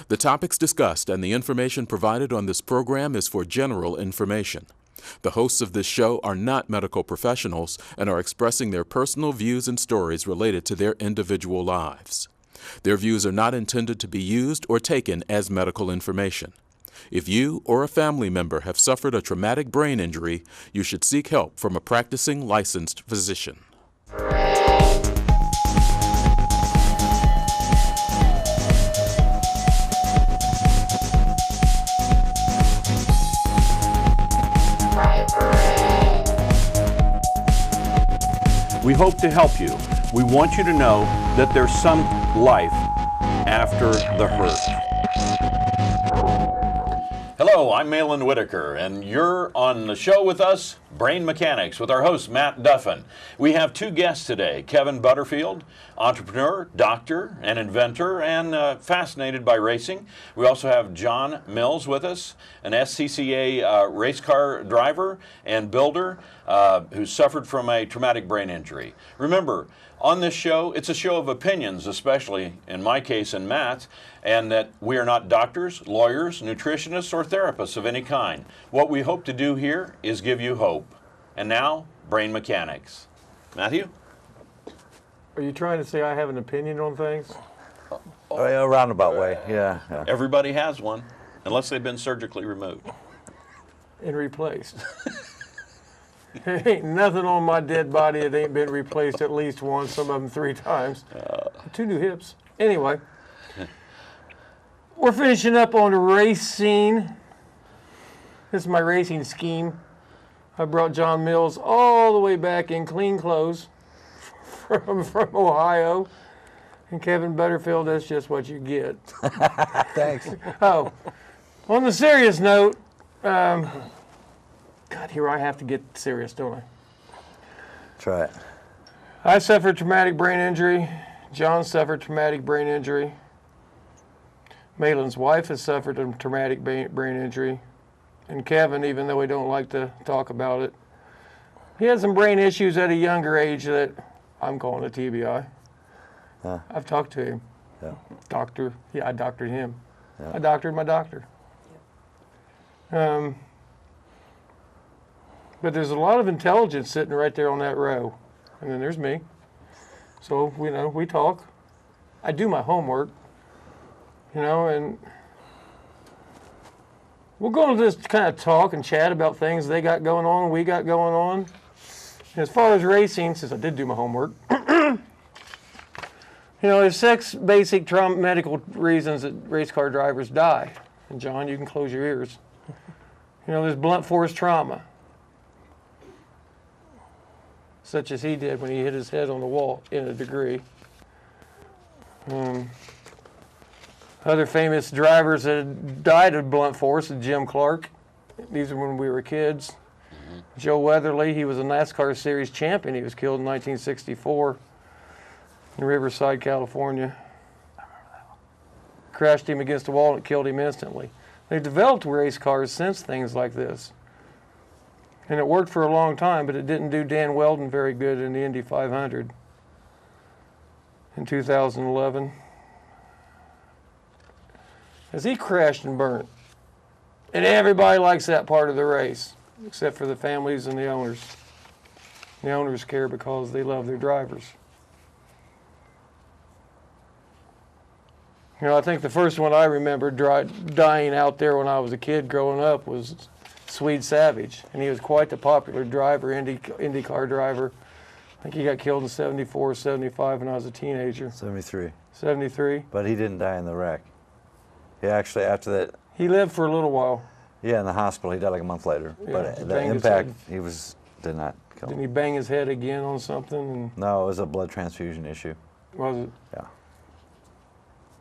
The topics discussed and the information provided on this program is for general information. The hosts of this show are not medical professionals and are expressing their personal views and stories related to their individual lives. Their views are not intended to be used or taken as medical information. If you or a family member have suffered a traumatic brain injury, you should seek help from a practicing licensed physician. We hope to help you. We want you to know that there's some life after the hurt. Hello, I'm Malin Whitaker, and you're on the show with us, Brain Mechanics, with our host, Matt Duffin. We have two guests today, Kevin Butterfiled, entrepreneur, doctor, and inventor, and fascinated by racing. We also have John Mills with us, an SCCA race car driver and builder who suffered from a traumatic brain injury. Remember, on this show, it's a show of opinions, especially in my case and Matt's, and that we are not doctors, lawyers, nutritionists, or therapists of any kind. What we hope to do here is give you hope. And now, Brain Mechanics. Matthew? Are you trying to say I have an opinion on things? A roundabout way, yeah. Everybody has one, unless they've been surgically removed. And replaced. There ain't nothing on my dead body that ain't been replaced at least once, some of them 3 times. 2 new hips. Anyway, we're finishing up on the racing. This is my racing scheme. I brought John Mills all the way back in clean clothes from Ohio. And Kevin Butterfiled, that's just what you get. Thanks. Oh, on the serious note, God, here I have to get serious, don't I? Try it. I suffered traumatic brain injury. John suffered traumatic brain injury. Malin's wife has suffered a traumatic brain injury. And Kevin, even though we don't like to talk about it, he had some brain issues at a younger age that I'm calling a TBI. Yeah. I've talked to him. Yeah. I doctored him. Yeah. I doctored my doctor. But there's a lot of intelligence sitting right there on that row. And then there's me. So, we talk. I do my homework, and we're going to just kind of talk and chat about things they got going on, we got going on. And as far as racing, since I did do my homework, there's 6 basic medical reasons that race car drivers die. And John, you can close your ears. There's blunt force trauma, such as he did when he hit his head on the wall in a degree. Other famous drivers that died of blunt force, Jim Clark. These are when we were kids. Joe Weatherly, he was a NASCAR Series champion. He was killed in 1964 in Riverside, California. Crashed him against the wall and it killed him instantly. They've developed race cars since things like this. And it worked for a long time, but it didn't do Dan Weldon very good in the Indy 500 in 2011. As he crashed and burnt. And everybody likes that part of the race, except for the families and the owners. The owners care because they love their drivers. I think the first one I remember dying out there when I was a kid growing up was Swede Savage, and he was quite the popular driver, IndyCar driver. I think he got killed in 74, 75 when I was a teenager. 73. 73. But he didn't die in the wreck. He actually, after that... He lived for a little while. Yeah, in the hospital. He died like a month later. Yeah, but the impact, did not kill him. Didn't he bang his head again on something? No, it was a blood transfusion issue. Was it? Yeah.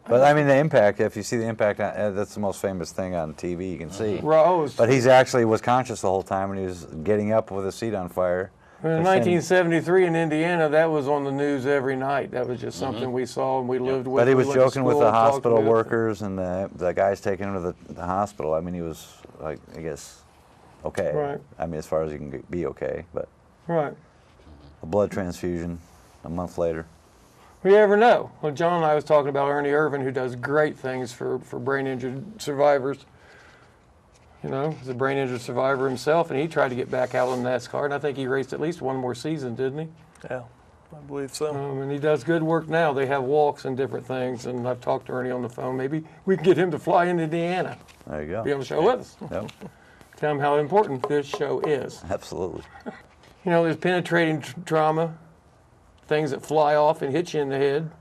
But I mean, the impact, if you see the impact, that's the most famous thing on TV you can see. But he's actually was conscious the whole time, and he was getting up with his seat on fire. In 1973 in Indiana, that was on the news every night. That was just something we saw and we lived with. But he was joking with the hospital workers and the guys taking him to the hospital. I mean, he was, like, I guess, okay. Right. I mean, as far as he can be okay, but. Right. A blood transfusion a month later. You never know. Well, John and I was talking about Ernie Irvin, who does great things for brain-injured survivors. You know, he's a brain-injured survivor himself, and he tried to get back out on NASCAR, and I think he raced at least one more season, didn't he? Yeah, I believe so. And he does good work now. They have walks and different things, and I've talked to Ernie on the phone. Maybe we can get him to fly into Indiana. There you go. Be on the show with us. Yep. Tell him how important this show is. Absolutely. You know, there's penetrating trauma, things that fly off and hit you in the head.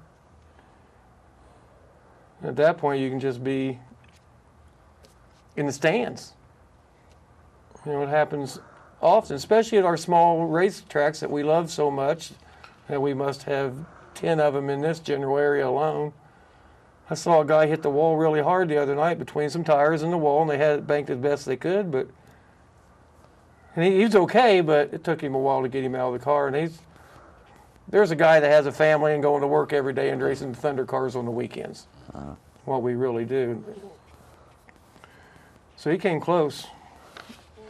At that point, you can just be in the stands. You know, it happens often, especially at our small race tracks that we love so much, that we must have 10 of them in this general area alone. I saw a guy hit the wall really hard the other night between some tires and the wall, and they had it banked as best they could, but and he was okay, but it took him a while to get him out of the car. And there's a guy that has a family and going to work every day and racing Thunder cars on the weekends. What we really do. So he came close.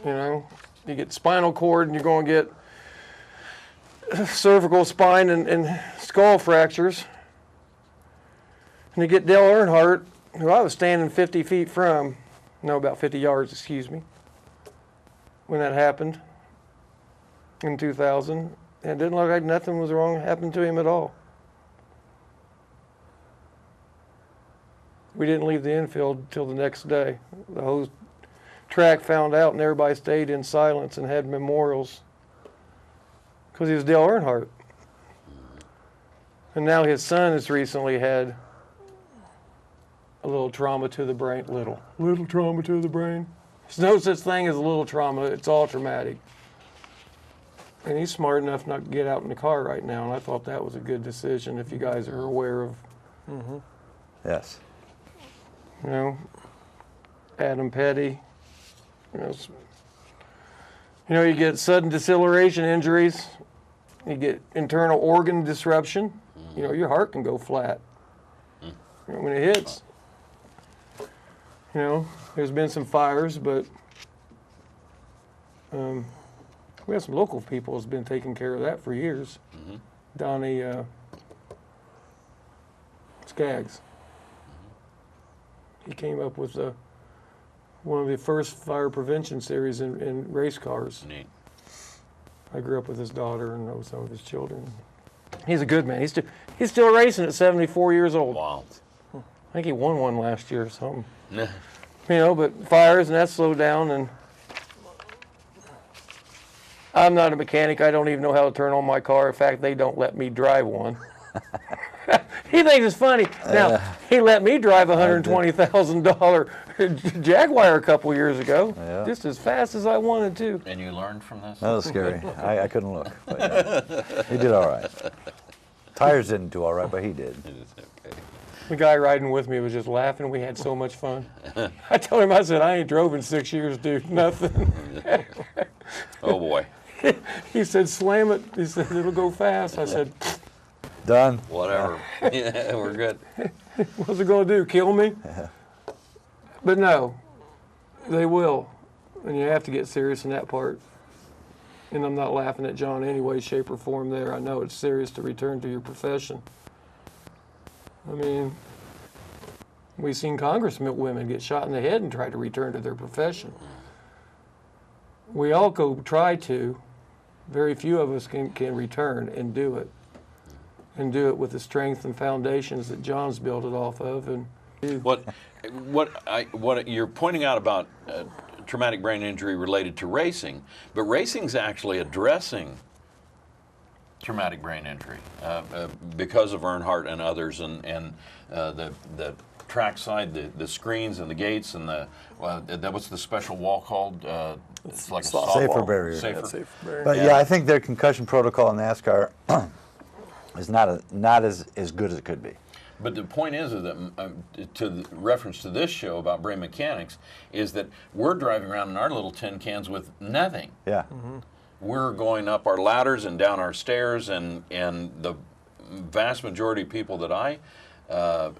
You know, you get spinal cord and you're going to get cervical spine and skull fractures. And you get Dale Earnhardt, who I was standing 50 feet from, no, about 50 yards, excuse me, when that happened in 2000. And it didn't look like nothing was wrong happened to him at all. We didn't leave the infield till the next day. The whole track found out, and everybody stayed in silence and had memorials because he was Dale Earnhardt. And now his son has recently had a little trauma to the brain. Little trauma to the brain. There's no such thing as a little trauma. It's all traumatic. And he's smart enough not to get out in the car right now, and I thought that was a good decision if you guys are aware of. Yes. You know, Adam Petty. You know, you get sudden deceleration injuries. You get internal organ disruption. You know, your heart can go flat when it hits. You know, there's been some fires, but we have some local people that's been taking care of that for years. Donnie Skaggs. He came up with one of the first fire prevention series in race cars. Neat. I grew up with his daughter and know some of his children. He's a good man. He's still racing at 74 years old. Wow. I think he won one last year or something. You know, but fires and that slowed down, and I'm not a mechanic. I don't even know how to turn on my car. In fact, they don't let me drive one. He thinks it's funny. Now, he let me drive a $120,000 Jaguar a couple years ago, just as fast as I wanted to. And you learned from this? That was scary. I couldn't look. But yeah. He did all right. Tires didn't do all right, but he did. Okay. The guy riding with me was just laughing. We had so much fun. I told him, I said, I ain't drove in 6 years, dude. Nothing. Oh, boy. He said, slam it. He said, it'll go fast. I said, Done. Whatever. Yeah, we're good. what's it going to do, kill me? But no, they will. And you have to get serious in that part. And I'm not laughing at John any way, shape, or form there. I know it's serious to return to your profession. I mean, we've seen congressmen women get shot in the head and try to return to their profession. We all go try to. Very few of us can return and do it. And do it with the strength and foundations that John's built it off of. And What you're pointing out about traumatic brain injury related to racing, but racing's actually addressing traumatic brain injury because of Earnhardt and others, and the trackside, the screens and the gates and what's the special wall called? It's like a soft Safer wall. barrier. Safer. But yeah, I think their concussion protocol in NASCAR is not as good as it could be. But the point is that, to the reference to this show about brain mechanics, is that we're driving around in our little tin cans with nothing. Yeah. We're going up our ladders and down our stairs, and the vast majority of people that I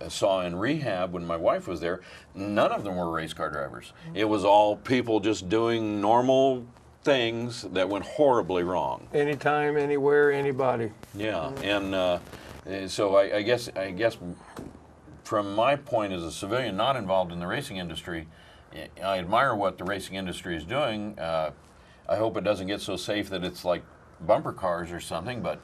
saw in rehab when my wife was there, none of them were race car drivers. It was all people just doing normal things that went horribly wrong. anytime, anywhere, anybody. Yeah, and So I guess from my point as a civilian not involved in the racing industry, I admire what the racing industry is doing. I hope it doesn't get so safe that it's like bumper cars or something, but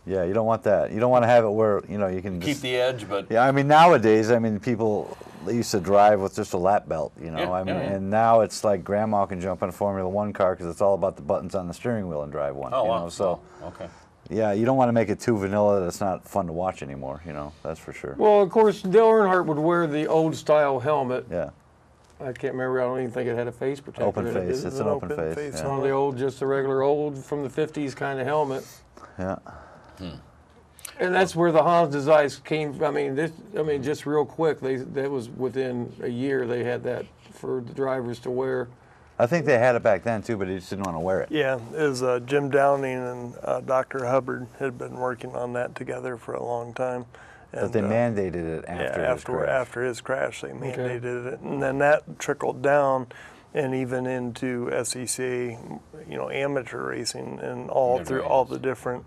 yeah, you don't want that. You don't want to have it where, you know, you can keep the edge, but yeah, I mean, nowadays, I mean, people used to drive with just a lap belt, you know. Yeah, I mean, yeah. and now it's like grandma can jump in a Formula One car because it's all about the buttons on the steering wheel and drive one. oh you wow, know? So okay. yeah, you don't want to make it too vanilla that it's not fun to watch anymore. You know, that's for sure. Well, of course, Dale Earnhardt would wear the old style helmet. Yeah, I can't remember. I don't even think it had a face protector. open in it, face. did it? It's an open face. It's Yeah. one of the old, just a regular old from the 50s kind of helmet. Yeah. And that's where the Hans designs came. I mean, just real quick, that was within a year they had that for the drivers to wear. I think they had it back then too, but they just didn't want to wear it. Yeah, it was Jim Downing and Dr. Hubbard had been working on that together for a long time. And, But they mandated it after after his crash, they mandated it, and then that trickled down, and even into SEC, you know, amateur racing, and all through all the different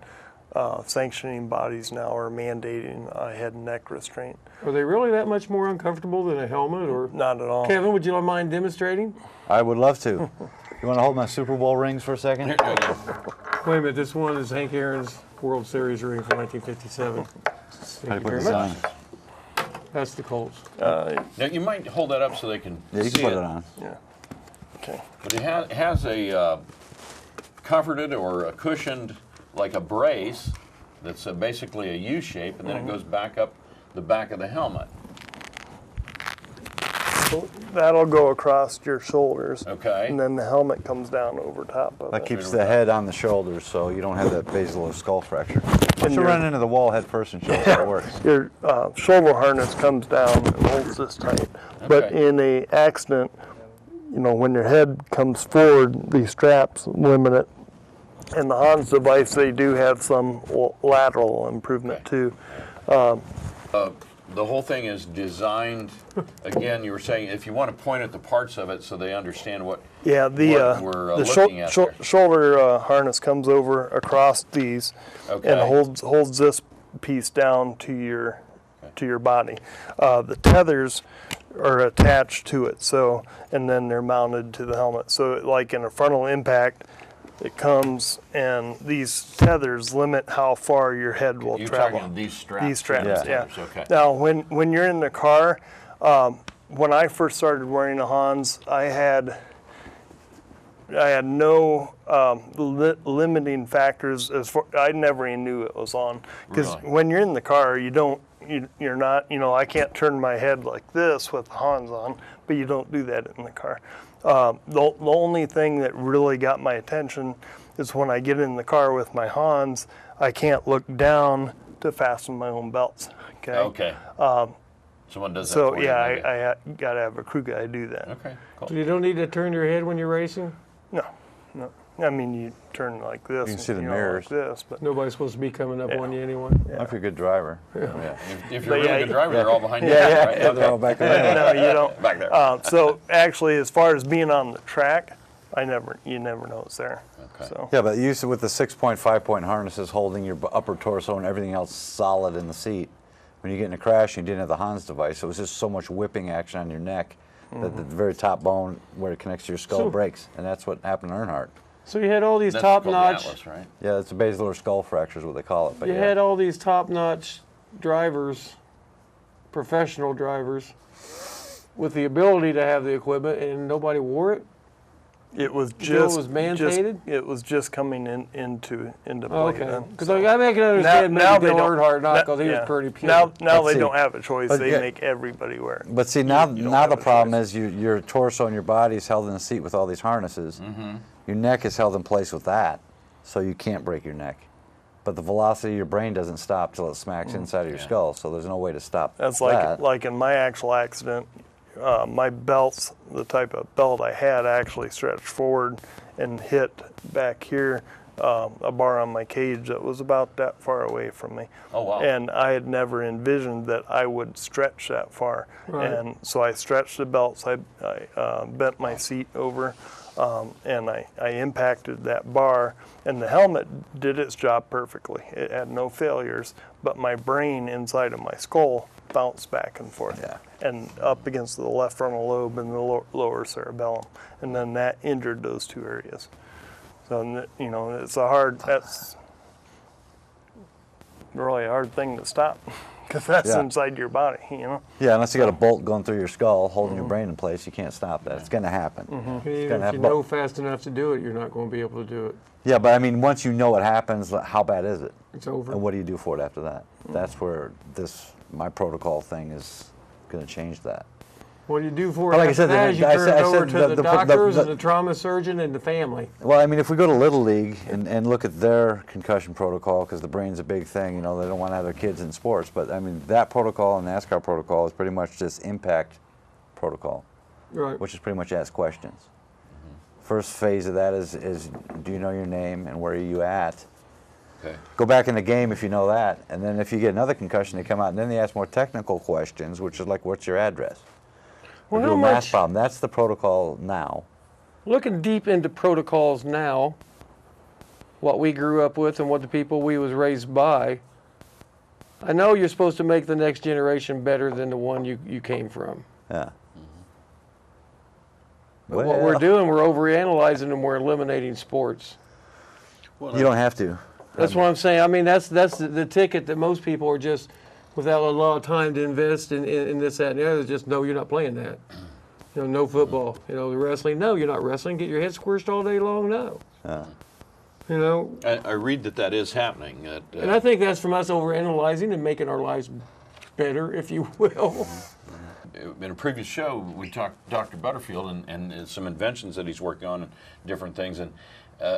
sanctioning bodies now are mandating a head and neck restraint. Are they really that much more uncomfortable than a helmet? Or Not at all. Kevin, would you mind demonstrating? I would love to. You want to hold my Super Bowl rings for a second? Wait a minute, this one is Hank Aaron's World Series ring from 1957. How do you Thank you put very this much. on? That's the Colts. Now you might hold that up so they can Yeah, you see can put it on. Yeah. Okay. But it has a covered or a cushioned, like a brace, that's basically a U shape, and then it goes back up the back of the helmet. So that'll go across your shoulders. Okay. And then the helmet comes down over top of That it. keeps the head on the shoulders, so you don't have that basilar skull fracture. Once you your- run into the wall head first and show how it works. Your shoulder harness comes down and holds this tight. But Okay. in a accident, you know, when your head comes forward, these straps limit it. And the Hans device, they do have some lateral improvement too. The whole thing is designed, again, you were saying, if you want to point at the parts of it so they understand what, Yeah, what we're looking at there. shoulder harness comes over across these Okay. and holds this piece down to your body. The tethers are attached to it, so, and then they're mounted to the helmet. So like in a frontal impact, it comes, and these tethers limit how far your head will You're travel. talking these straps. These straps, Yeah. yeah. Okay. Now, when you're in the car, when I first started wearing a Hans, I had no limiting factors as far. I never even knew it was on, because Really? when you're in the car, you're not. You know, I can't turn my head like this with the Hans on, but you don't do that in the car. The only thing that really got my attention is when I get in the car with my Hans, I can't look down to fasten my own belts. Okay. Okay. Someone does that So for you, yeah, maybe. I got to have a crew guy do that. Okay, cool. So you don't need to turn your head when you're racing? No. I mean, you turn like this. You can see the know, mirrors. Like this, but Nobody's supposed to be coming up on you anyway. If you're a good driver. Yeah. If you're a But really yeah, good driver, they're all behind you, Yeah, right? yeah, they're all back there. no, you don't. Back there. So actually, as far as being on the track, you never know it's there. Okay. So Yeah, but used to with the 6.5-point harnesses holding your upper torso and everything else solid in the seat. When you get in a crash and you didn't have the Hans device, it was just so much whipping action on your neck that the very top bone where it connects to your skull So- breaks, and that's what happened to Earnhardt. So you had all these That's called the top-notch. Atlas, right? Yeah, it's a basilar skull fracture is what they call it. But You yeah. had all these top-notch drivers, professional drivers, with the ability to have the equipment, and nobody wore it. it was feel it just was mandated? it was just coming into play. Oh, okay. then. Because I can understand now maybe they Dale don't- Earnhardt not, now- because he yeah. was pretty pure. Now But they see- don't have a choice. but They yeah. make everybody wear it. But see, now you don't now have the a problem choice. is your torso and your body is held in the seat with all these harnesses. Your neck is held in place with that, so you can't break your neck. But the velocity of your brain doesn't stop till it smacks inside of your skull, so there's no way to stop That's that. like in my actual accident, my belts, the type of belt I had, actually stretched forward and hit back here a bar on my cage that was about that far away from me. Oh, wow. And I had never envisioned that I would stretch that far. Right. And so I stretched the belts. I bent my seat over. and I impacted that bar, and the helmet did its job perfectly. It had no failures, but my brain inside of my skull bounced back and forth, and up against the left frontal lobe and the lower cerebellum, and then that injured those two areas. So, you know, that's really a hard thing to stop, because that's inside your body, you know. Yeah, unless you got a bolt going through your skull holding your brain in place, you can't stop that. It's going to happen. Even if you know fast enough to do it, you're not going to be able to do it. Yeah, but I mean, once you know what happens, how bad is it? It's over. And what do you do for it after that? That's where my protocol thing is going to change that. What do you do for it Like I after said, that? You turn it over to the doctors the and the trauma surgeon and the family. Well, I mean, if we go to Little League and look at their concussion protocol, because the brain's a big thing, you know, they don't want to have their kids in sports. But I mean, that protocol and NASCAR protocol is pretty much just impact protocol, Right. which is pretty much ask questions. First phase of that is do you know your name and where are you at? Okay. Go back in the game if you know that. And then if you get another concussion, they come out and then they ask more technical questions, which is like, what's your address? Well, Do how a math much, problem. That's the protocol now. looking deep into protocols now, what we grew up with and what the people we was raised by, I know you're supposed to make the next generation better than the one you came from. Yeah. But what we're doing, we're overanalyzing and we're eliminating sports. Well, You don't have to. That's what I'm saying. I mean, that's the ticket that most people are just, without a lot of time to invest in this, that, and the other, just, no, you're not playing that. You know, no football. You know, the wrestling, no, you're not wrestling. Get your head squished all day long, no. You know? I read that is happening. And I think that's from us overanalyzing and making our lives better, if you will. In a previous show, we talked to Dr. Butterfield and some inventions that he's working on and different things, and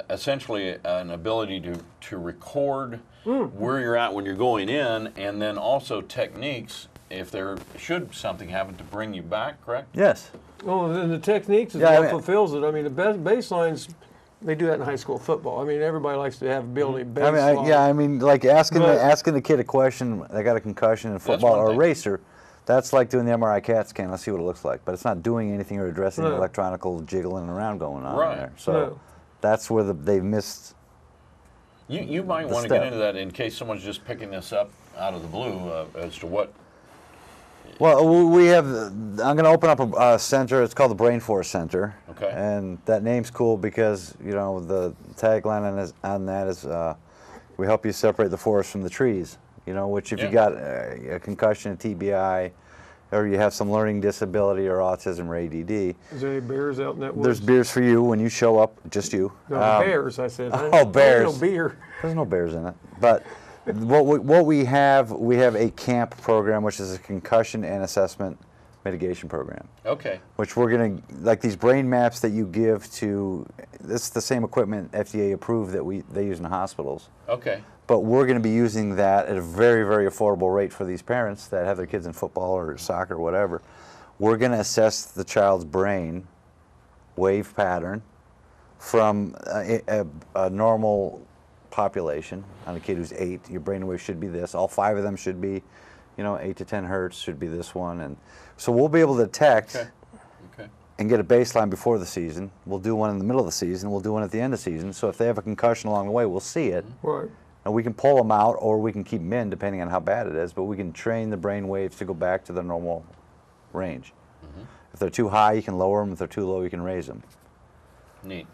essentially an ability to record where you're at when you're going in, and then also techniques if there should something happen to bring you back, correct? Yes. Oh, then the techniques is Yeah, what fulfills it. I mean, the baselines, they do that in high school football. I mean, everybody likes to have ability baseline. I mean, like asking the kid a question. They got a concussion in football or a racer. That's like doing the MRI CAT scan. Let's see what it looks like. But it's not doing anything or addressing the electronical jiggling around going on there. So that's where they've missed. You might want to get into that in case someone's just picking this up out of the blue as to what. Well, we have. I'm going to open up a center. It's called the Brain Force Center. Okay. And that name's cool because the tagline on that is, we help you separate the forest from the trees. You know, which if you got a concussion, a TBI, or you have some learning disability or autism or ADD. Is there any bears out in that woods? There's beers for you when you show up, just you. No, bears, I said. Oh, bears. There's no beer. There's no bears in it. But what we have a CAMP program, which is a concussion and assessment mitigation program. Okay. Which we're going to, like these brain maps that you give to, this is the same equipment FDA approved that they use in hospitals. Okay. But we're going to be using that at a very, very affordable rate for these parents that have their kids in football or soccer or whatever. We're going to assess the child's brain wave pattern from a normal population. On a kid who's 8, your brain wave should be this. All 5 of them should be, 8 to 10 hertz should be this one. And so we'll be able to detect and get a baseline before the season. We'll do one in the middle of the season. We'll do one at the end of the season. So if they have a concussion along the way, we'll see it. Right. And we can pull them out or we can keep them in depending on how bad it is, but we can train the brain waves to go back to their normal range. If they're too high, you can lower them. If they're too low, you can raise them. Neat.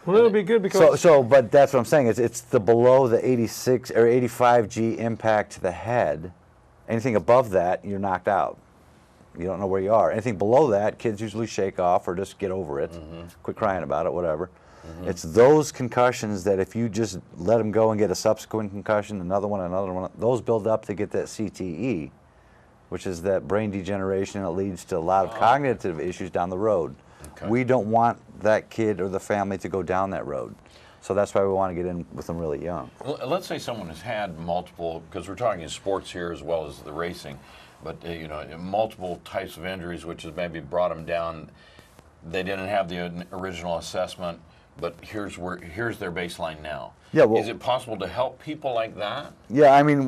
Well, it'll be good because... But that's what I'm saying. It's the below the 86 or 85 G impact to the head. Anything above that, you're knocked out. You don't know where you are. Anything below that, kids usually shake off or just get over it, quit crying about it, whatever. It's those concussions that if you just let them go and get a subsequent concussion, another one, those build up to get that CTE, which is that brain degeneration, and it leads to a lot of cognitive issues down the road. Okay. We don't want that kid or the family to go down that road. So that's why we want to get in with them really young. Well, let's say someone has had multiple, because we're talking sports here as well as the racing, but multiple types of injuries, which has maybe brought them down. They didn't have the original assessment, but here's their baseline now. Yeah, well, is it possible to help people like that? Yeah, I mean,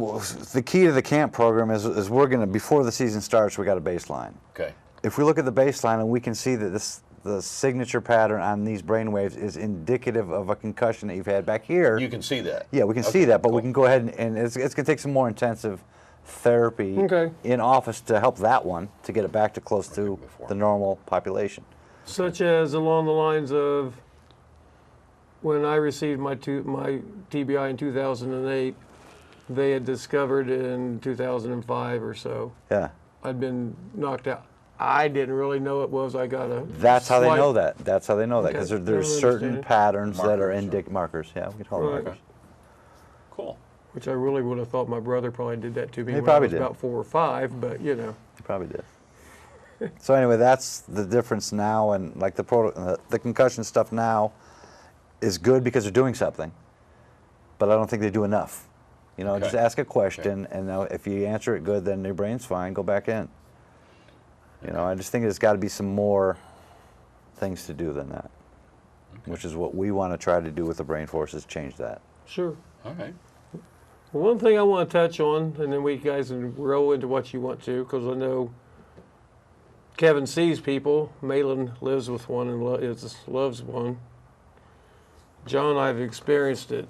the key to the camp program is we're going to, before the season starts, we got a baseline. Okay. If we look at the baseline and we can see that the signature pattern on these brain waves is indicative of a concussion that you've had back here. You can see that. Yeah, we can see that, but we can go ahead and it's going to take some more intensive therapy in office to help that one to get it back to close to the normal population. Such as along the lines of when I received my TBI in 2008, they had discovered in 2005 or so. Yeah. I'd been knocked out. I didn't really know it was. I got a. That's how they know that. That's how they know that, because there's certain patterns markers, that are indicative markers. Yeah, we can call them markers. Cool. Which I really would have thought my brother probably did that to me when I probably was did. about 4 or 5, but you know. He probably did. So anyway, that's the difference now, and like the concussion stuff now is good because they're doing something, but I don't think they do enough. You know, just ask a question, and if you answer it good, then your brain's fine. Go back in. You know, I just think there's got to be some more things to do than that, which is what we want to try to do with the Brain Force, is change that. Sure. All right. One thing I want to touch on, and then we guys can roll into what you want to, because I know Kevin sees people. Malin lives with one and loves one. John, I've experienced it.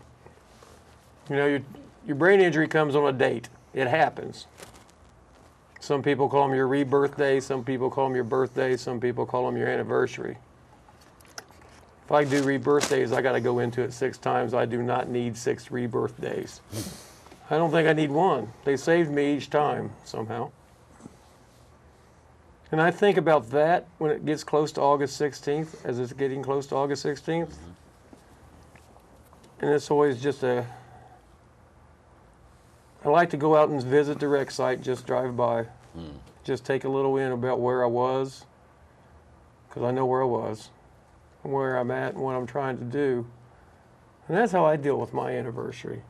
You know, your brain injury comes on a date. It happens. Some people call them your rebirth day. Some people call them your birthday. Some people call them your anniversary. If I do rebirth days, I got to go into it 6 times. I do not need 6 rebirth days. I don't think I need 1. They saved me each time somehow. And I think about that when it gets close to August 16th, as it's getting close to August 16th. And it's always just I like to go out and visit the wreck site, just drive by. Just take a little in about where I was, because I know where I was, and where I'm at, and what I'm trying to do. And that's how I deal with my anniversary.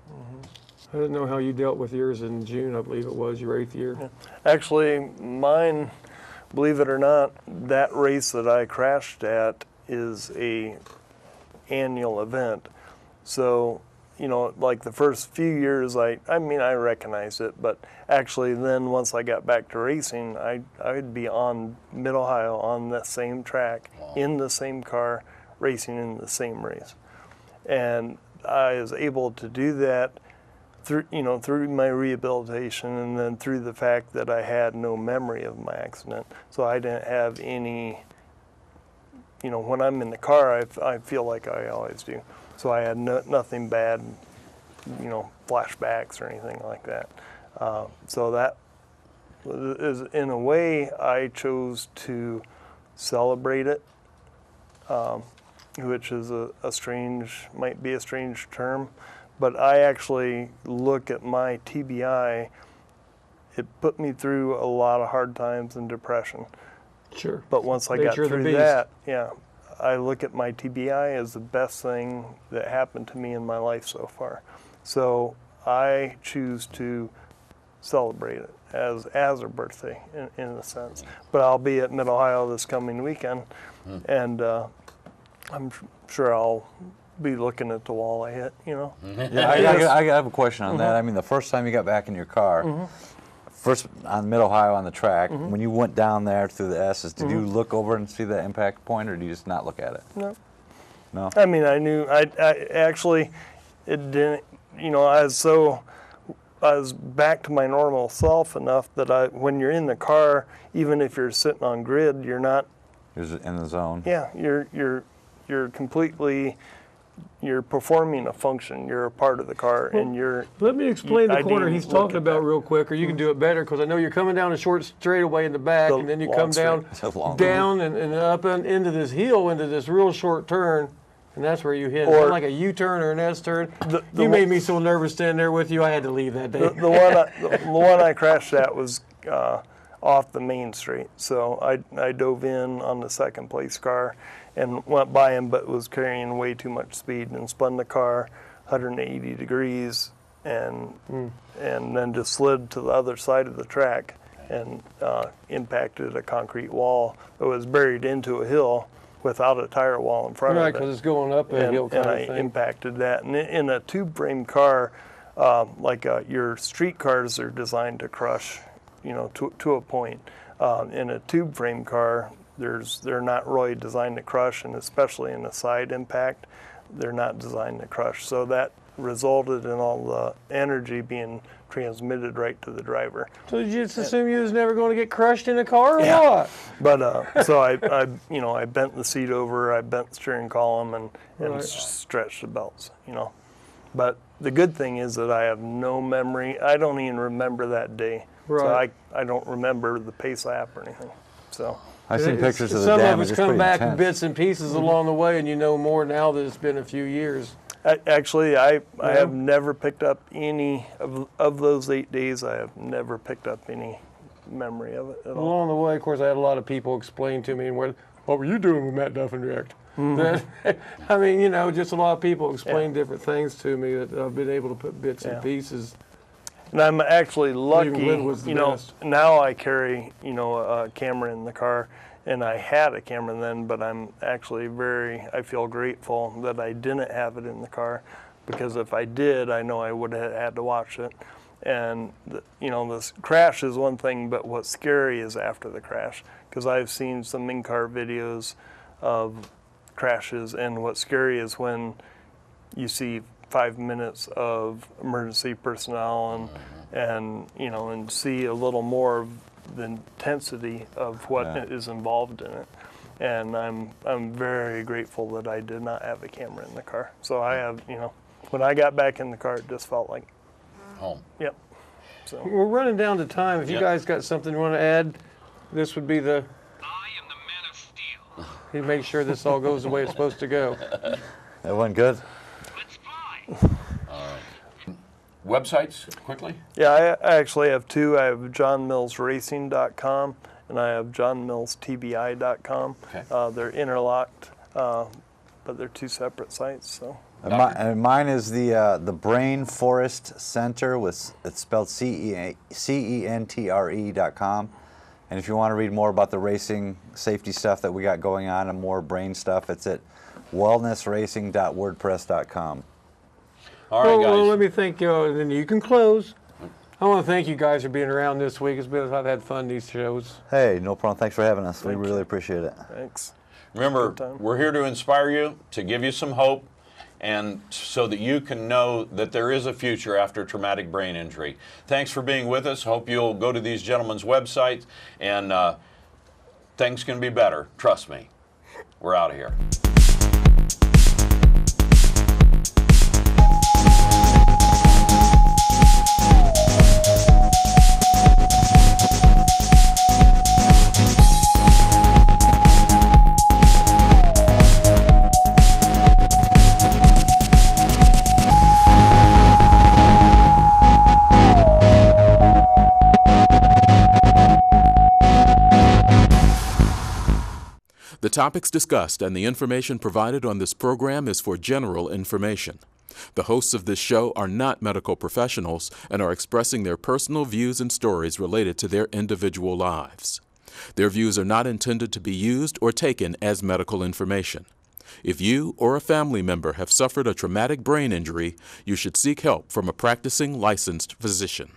I didn't know how you dealt with yours in June, I believe it was, your 8th year. Yeah. Actually, mine, believe it or not, that race that I crashed at is a annual event. So, you know, like the first few years, I recognized it, but actually then once I got back to racing, I'd be on Mid-Ohio on the same track, in the same car, racing in the same race. And I was able to do that through my rehabilitation, and then through the fact that I had no memory of my accident. So I didn't have any, when I'm in the car, I feel like I always do. So I had nothing bad, flashbacks or anything like that. So that is, in a way, I chose to celebrate it, which is might be a strange term, but I actually look at my TBI. It put me through a lot of hard times and depression. Sure. But once I got through that, I look at my TBI as the best thing that happened to me in my life so far. So I choose to celebrate it as a birthday in a sense. But I'll be at Mid-Ohio this coming weekend, and I'm sure I'll be looking at the wall I hit, Yeah, I have a question on that. I mean, the first time you got back in your car, first on Mid-Ohio on the track, when you went down there through the S's, did you look over and see the impact point, or do you just not look at it? No. No? I mean, I knew, I actually, it didn't, I was back to my normal self enough that when you're in the car, even if you're sitting on grid, you're not. You're in the zone. Yeah, you're completely, you're performing a function. You're a part of the car, and you're. Let me explain the corner he's talking about real quick, or you can do it better, because I know you're coming down a short straightaway in the back, and then you come down and up and into this hill, into this real short turn, and that's where you hit. It's like a U-turn or an S-turn. You made me so nervous standing there with you, I had to leave that day. The one I crashed at was off the main street, so I dove in on the second place car and went by him, but was carrying way too much speed and spun the car 180 degrees and then just slid to the other side of the track and impacted a concrete wall that was buried into a hill without a tire wall in front of it. Right, because it's going up a hill kind of thing. And I impacted that. And in a tube frame car, your street cars are designed to crush, to a point. In a tube frame car, they're not really designed to crush, and especially in a side impact, they're not designed to crush. So that resulted in all the energy being transmitted right to the driver. So did you just assume you was never going to get crushed in a car or what? But so I bent the seat over, I bent the steering column, and Right. stretched the belts. But the good thing is that I have no memory. I don't even remember that day. Right. So I don't remember the pace lap or anything. So I've seen pictures of the Some damage. of us It's come pretty back in intense. bits and pieces along the way, and you know more now that it's been a few years. actually, I have never picked up any of those 8 days. I have never picked up any memory of it at all. Along the way, of course, I had a lot of people explain to me, what were you doing with Matt Duffin React? I mean, just a lot of people explain different things to me that I've been able to put bits and pieces. And I'm actually lucky, Glenn was the best. now I carry, a camera in the car, and I had a camera then, but I'm actually I feel grateful that I didn't have it in the car, because if I did, I know I would have had to watch it. And, this crash is one thing, but what's scary is after the crash, because I've seen some in-car videos of crashes, and what's scary is when you see 5 minutes of emergency personnel and see a little more of the intensity of what is involved in it. And I'm very grateful that I did not have a camera in the car. So I have, when I got back in the car, it just felt like Home. Yep. So We're running down to time. If you guys got something you want to add, this would be the... I am the Man of Steel. You make sure this all goes the way it's supposed to go. That went good. Let's fly. Websites, quickly? yeah, I actually have two. I have johnmillsracing.com and I have johnmillstbi.com. Okay. They're interlocked, but they're two separate sites. So. And mine is the Brain Forest Center it's spelled CENTRE.com. And if you want to read more about the racing safety stuff that we got going on and more brain stuff, it's at wellnessracing.wordpress.com. All right, guys. Well, let me thank you, and then you can close. I want to thank you guys for being around this week. I've had fun these shows. Hey, no problem. Thanks for having us. We really appreciate it. Thanks. Remember, Good time. we're here to inspire you, to give you some hope, and so that you can know that there is a future after traumatic brain injury. Thanks for being with us. Hope you'll go to these gentlemen's websites, and things can be better. Trust me. We're out of here. The topics discussed and the information provided on this program is for general information. The hosts of this show are not medical professionals and are expressing their personal views and stories related to their individual lives. Their views are not intended to be used or taken as medical information. If you or a family member have suffered a traumatic brain injury, you should seek help from a practicing licensed physician.